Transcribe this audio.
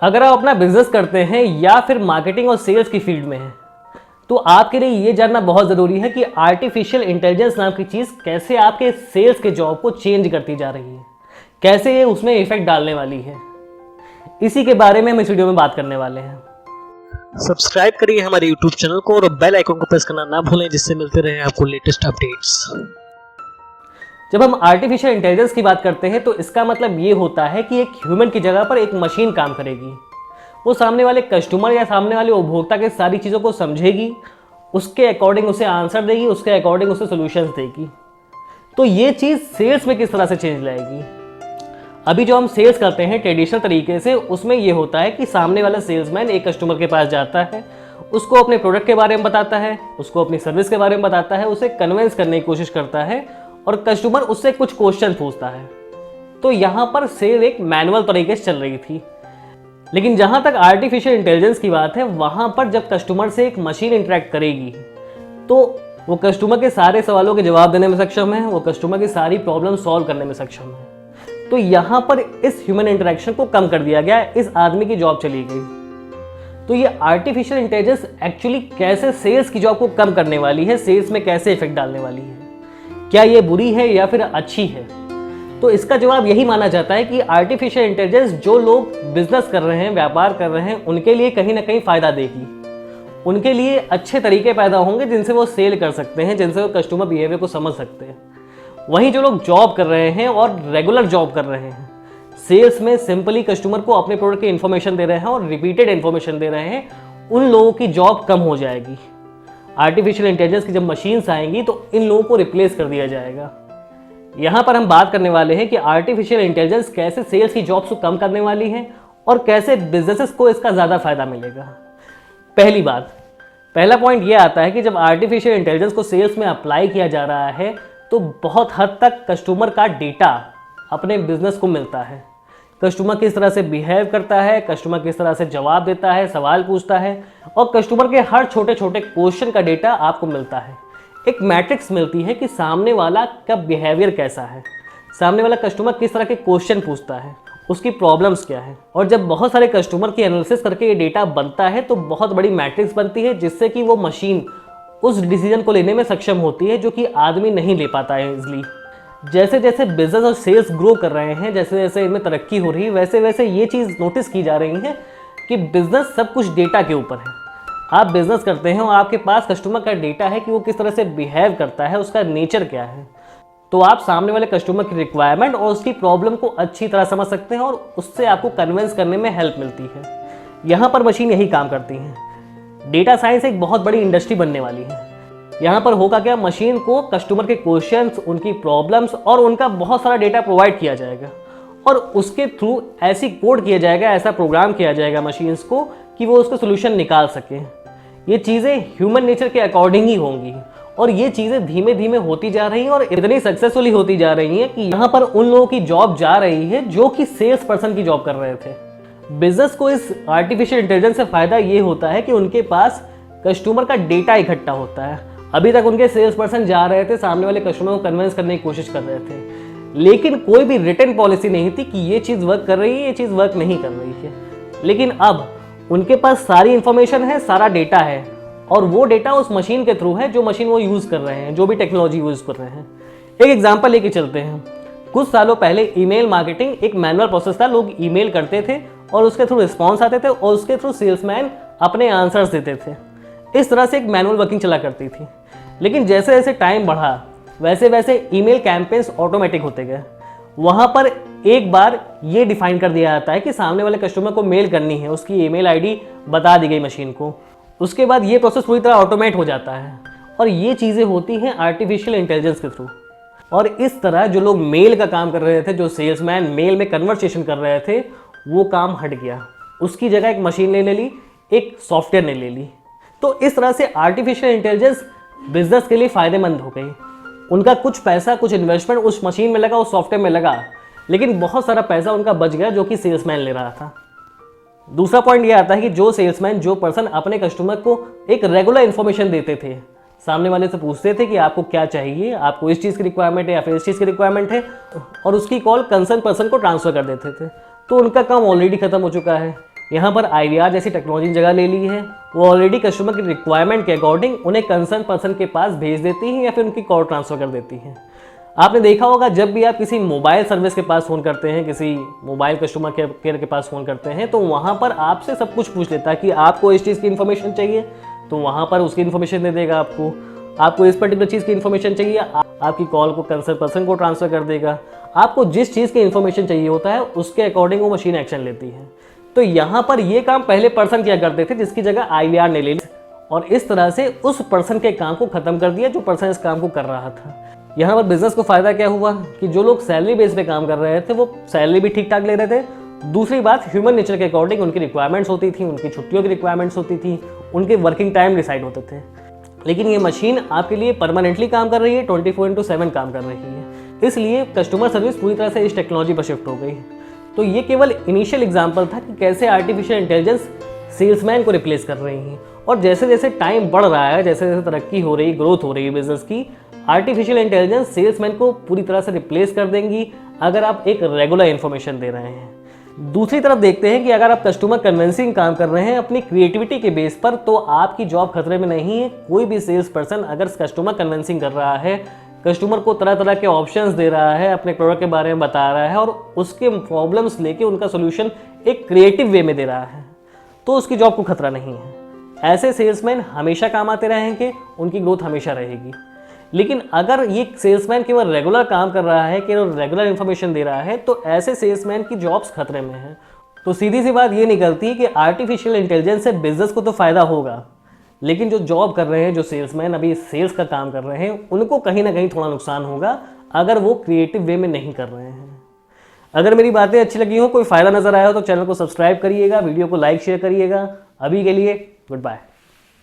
अगर आप अपना बिजनेस करते हैं या फिर मार्केटिंग और सेल्स की फील्ड में हैं, तो आपके लिए ये जानना बहुत ज़रूरी है कि आर्टिफिशियल इंटेलिजेंस नाम की चीज़ कैसे आपके सेल्स के जॉब को चेंज करती जा रही है, कैसे ये उसमें इफेक्ट डालने वाली है। इसी के बारे में हम इस वीडियो में बात करने वाले हैं। सब्सक्राइब करिए हमारे YouTube चैनल को और बेल आइकन को प्रेस करना ना भूलें, जिससे मिलते रहे आपको लेटेस्ट अपडेट्स। जब हम आर्टिफिशियल इंटेलिजेंस की बात करते हैं तो इसका मतलब ये होता है कि एक ह्यूमन की जगह पर एक मशीन काम करेगी। वो सामने वाले कस्टमर या सामने वाले उपभोक्ता के सारी चीज़ों को समझेगी, उसके अकॉर्डिंग उसे आंसर देगी, उसके अकॉर्डिंग उसे सोल्यूशंस देगी। तो ये चीज़ सेल्स में किस तरह से चेंज लाएगी। अभी जो हम सेल्स करते हैं ट्रेडिशनल तरीके से, उसमें ये होता है कि सामने वाला सेल्समैन एक कस्टमर के पास जाता है, उसको अपने प्रोडक्ट के बारे में बताता है, उसको अपनी सर्विस के बारे में बताता है, उसे कन्विंस करने की कोशिश करता है और कस्टमर उससे कुछ क्वेश्चन पूछता है। तो यहाँ पर सेल एक मैनुअल तरीके से चल रही थी। लेकिन जहाँ तक आर्टिफिशियल इंटेलिजेंस की बात है, वहाँ पर जब कस्टमर से एक मशीन इंटरेक्ट करेगी तो वो कस्टमर के सारे सवालों के जवाब देने में सक्षम है, वो कस्टमर की सारी प्रॉब्लम सॉल्व करने में सक्षम है। तो यहाँ पर इस ह्यूमन इंटरेक्शन को कम कर दिया गया, इस आदमी की जॉब चली गई। तो ये आर्टिफिशियल इंटेलिजेंस एक्चुअली कैसे सेल्स की जॉब को कम करने वाली है, सेल्स में कैसे इफेक्ट डालने वाली है, क्या ये बुरी है या फिर अच्छी है। तो इसका जवाब यही माना जाता है कि आर्टिफिशियल इंटेलिजेंस जो लोग बिजनेस कर रहे हैं, व्यापार कर रहे हैं, उनके लिए कहीं ना कहीं फ़ायदा देगी। उनके लिए अच्छे तरीके पैदा होंगे जिनसे वो सेल कर सकते हैं, जिनसे वो कस्टमर बिहेवियर को समझ सकते हैं। वहीं जो लोग जॉब कर रहे हैं और रेगुलर जॉब कर रहे हैं, सेल्स में सिंपली कस्टमर को अपने प्रोडक्ट की इन्फॉर्मेशन दे रहे हैं और रिपीटेड इन्फॉर्मेशन दे रहे हैं, उन लोगों की जॉब कम हो जाएगी। आर्टिफिशियल इंटेलिजेंस की जब मशीन्स आएंगी तो इन लोगों को रिप्लेस कर दिया जाएगा। यहाँ पर हम बात करने वाले हैं कि आर्टिफिशियल इंटेलिजेंस कैसे सेल्स की जॉब्स को कम करने वाली है और कैसे बिजनेसेस को इसका ज़्यादा फायदा मिलेगा। पहला पॉइंट ये आता है कि जब आर्टिफिशियल इंटेलिजेंस को सेल्स में अप्लाई किया जा रहा है तो बहुत हद तक कस्टमर का डेटा अपने बिजनेस को मिलता है। कस्टमर किस तरह से बिहेव करता है, कस्टमर किस तरह से जवाब देता है, सवाल पूछता है, और कस्टमर के हर छोटे छोटे क्वेश्चन का डेटा आपको मिलता है। एक मैट्रिक्स मिलती है कि सामने वाला का बिहेवियर कैसा है, सामने वाला कस्टमर किस तरह के क्वेश्चन पूछता है, उसकी प्रॉब्लम्स क्या है। और जब बहुत सारे कस्टमर की एनालिसिस करके ये डेटा बनता है तो बहुत बड़ी मैट्रिक्स बनती है, जिससे कि वो मशीन उस डिसीजन को लेने में सक्षम होती है जो कि आदमी नहीं ले पाता है इजली। जैसे जैसे बिजनेस और सेल्स ग्रो कर रहे हैं, जैसे जैसे इनमें तरक्की हो रही है, वैसे वैसे ये चीज़ नोटिस की जा रही है कि बिजनेस सब कुछ डेटा के ऊपर है। आप बिजनेस करते हैं और आपके पास कस्टमर का डेटा है कि वो किस तरह से बिहेव करता है, उसका नेचर क्या है। तो आप सामने वाले कस्टमर की रिक्वायरमेंट और उसकी प्रॉब्लम को अच्छी तरह समझ सकते हैं और उससे आपको कन्विंस करने में हेल्प मिलती है। यहाँ पर मशीन यही काम करती है। डेटा साइंस एक बहुत बड़ी इंडस्ट्री बनने वाली है। यहाँ पर होगा क्या, मशीन को कस्टमर के क्वेश्चंस, उनकी प्रॉब्लम्स और उनका बहुत सारा डेटा प्रोवाइड किया जाएगा और उसके थ्रू ऐसी कोड किया जाएगा, ऐसा प्रोग्राम किया जाएगा मशीन्स को कि वो उसका सोल्यूशन निकाल सकें। ये चीज़ें ह्यूमन नेचर के अकॉर्डिंग ही होंगी और ये चीज़ें धीमे धीमे होती जा रही हैं और इतनी सक्सेसफुली होती जा रही हैं कि यहाँ पर उन लोगों की जॉब जा रही है जो कि सेल्स पर्सन की जॉब कर रहे थे। बिजनेस को इस आर्टिफिशियल इंटेलिजेंस से फ़ायदा ये होता है कि उनके पास कस्टमर का डेटा इकट्ठा होता है। अभी तक उनके सेल्स पर्सन जा रहे थे, सामने वाले कस्टमर को कन्विंस करने की कोशिश कर रहे थे, लेकिन कोई भी रिटन पॉलिसी नहीं थी कि ये चीज़ वर्क कर रही है, ये चीज़ वर्क नहीं कर रही है। लेकिन अब उनके पास सारी इंफॉर्मेशन है, सारा डेटा है और वो डेटा उस मशीन के थ्रू है जो मशीन वो यूज़ कर रहे हैं, जो भी टेक्नोलॉजी यूज़ कर रहे हैं। एक एग्जाम्पल लेके चलते हैं। कुछ सालों पहले ईमेल मार्केटिंग एक मैनुअल प्रोसेस था। लोग ईमेल करते थे और उसके थ्रू रिस्पॉन्स आते थे और उसके थ्रू सेल्समैन अपने आंसर्स देते थे। इस तरह से एक मैनुअल वर्किंग चला करती थी। लेकिन जैसे जैसे टाइम बढ़ा वैसे वैसे ईमेल कैंपेन्स ऑटोमेटिक होते गए। वहाँ पर एक बार ये डिफाइन कर दिया जाता है कि सामने वाले कस्टमर को मेल करनी है, उसकी ईमेल आईडी बता दी गई मशीन को। उसके बाद ये प्रोसेस पूरी तरह ऑटोमेट हो जाता है और ये चीज़ें होती हैं आर्टिफिशियल इंटेलिजेंस के थ्रू। और इस तरह जो लोग मेल का काम कर रहे थे, जो सेल्समैन मेल में कन्वर्सेशन कर रहे थे, वो काम हट गया। उसकी जगह एक मशीन ने ले ली, एक सॉफ्टवेयर ने ले ली। तो इस तरह से आर्टिफिशियल इंटेलिजेंस बिजनेस के लिए फ़ायदेमंद हो गई। उनका कुछ पैसा, कुछ इन्वेस्टमेंट उस मशीन में लगा, उस सॉफ्टवेयर में लगा, लेकिन बहुत सारा पैसा उनका बच गया जो कि सेल्समैन ले रहा था। दूसरा पॉइंट ये आता है कि जो सेल्समैन, जो पर्सन अपने कस्टमर को एक रेगुलर इन्फॉर्मेशन देते थे, सामने वाले से पूछते थे कि आपको क्या चाहिए, आपको इस चीज़ की रिक्वायरमेंट है या फिर इस चीज़ की रिक्वायरमेंट है, और उसकी कॉल कंसर्न पर्सन को ट्रांसफ़र कर देते थे, तो उनका काम ऑलरेडी ख़त्म हो चुका है। यहाँ पर IVR जैसी टेक्नोलॉजी ने जगह ले ली है। वो ऑलरेडी कस्टमर की रिक्वायरमेंट के अकॉर्डिंग उन्हें कंसर्न पर्सन के पास भेज देती हैं या फिर उनकी कॉल ट्रांसफर कर देती हैं। आपने देखा होगा जब भी आप किसी मोबाइल सर्विस के पास फ़ोन करते हैं, किसी मोबाइल कस्टमर केयर के पास फ़ोन करते हैं, तो वहाँ पर आपसे सब कुछ पूछ लेता है कि आपको इस चीज़ की इन्फॉर्मेशन चाहिए तो वहाँ पर उसकी इन्फॉर्मेशन दे देगा। आपको इस पर्टिकुलर चीज़ की इन्फॉर्मेशन चाहिए, आपकी कॉल को कंसर्न पर्सन को ट्रांसफ़र कर देगा। आपको जिस चीज़ की इन्फॉर्मेशन चाहिए होता है उसके अकॉर्डिंग वो मशीन एक्शन लेती है। तो यहाँ पर ये काम पहले पर्सन किया करते थे जिसकी जगह IVR ने ले ली और इस तरह से उस पर्सन के काम को ख़त्म कर दिया जो पर्सन इस काम को कर रहा था। यहाँ पर बिजनेस को फ़ायदा क्या हुआ कि जो लोग सैलरी बेस पे काम कर रहे थे वो सैलरी भी ठीक ठाक ले रहे थे। दूसरी बात, ह्यूमन नेचर के अकॉर्डिंग उनकी रिक्वायरमेंट्स होती थी, उनकी छुट्टियों की रिक्वायरमेंट्स होती थी, उनके वर्किंग टाइम डिसाइड होते थे। लेकिन ये मशीन आपके लिए परमानेंटली काम कर रही है, 24/7 काम कर रही है। इसलिए कस्टमर सर्विस पूरी तरह से इस टेक्नोलॉजी पर शिफ्ट हो गई। तो ये केवल इनिशियल एग्जाम्पल था कि कैसे आर्टिफिशियल इंटेलिजेंस सेल्समैन को रिप्लेस कर रही है। और जैसे जैसे टाइम बढ़ रहा है, जैसे जैसे तरक्की हो रही है, ग्रोथ हो रही है बिजनेस की, आर्टिफिशियल इंटेलिजेंस सेल्समैन को पूरी तरह से रिप्लेस कर देंगी अगर आप एक रेगुलर इन्फॉर्मेशन दे रहे हैं। दूसरी तरफ देखते हैं कि अगर आप कस्टमर कन्विंसिंग काम कर रहे हैं अपनी क्रिएटिविटी के बेस पर, तो आपकी जॉब खतरे में नहीं है। कोई भी सेल्स पर्सन अगर कस्टमर कन्विंसिंग कर रहा है, कस्टमर को तरह तरह के ऑप्शंस दे रहा है, अपने प्रोडक्ट के बारे में बता रहा है और उसके प्रॉब्लम्स लेके उनका सोल्यूशन एक क्रिएटिव वे में दे रहा है, तो उसकी जॉब को खतरा नहीं है। ऐसे सेल्समैन हमेशा काम आते रहेंगे, उनकी ग्रोथ हमेशा रहेगी। लेकिन अगर ये सेल्समैन केवल रेगुलर काम कर रहा है, केवल रेगुलर इन्फॉर्मेशन दे रहा है, तो ऐसे सेल्समैन की जॉब्स खतरे में है। तो सीधी सी बात ये निकलती है कि आर्टिफिशियल इंटेलिजेंस से बिजनेस को तो फ़ायदा होगा, लेकिन जो जॉब कर रहे हैं, जो सेल्समैन अभी सेल्स का काम कर रहे हैं, उनको कहीं ना कहीं थोड़ा नुकसान होगा अगर वो क्रिएटिव वे में नहीं कर रहे हैं। अगर मेरी बातें अच्छी लगी हो, कोई फ़ायदा नज़र आया हो, तो चैनल को सब्सक्राइब करिएगा, वीडियो को लाइक शेयर करिएगा। अभी के लिए गुड बाय।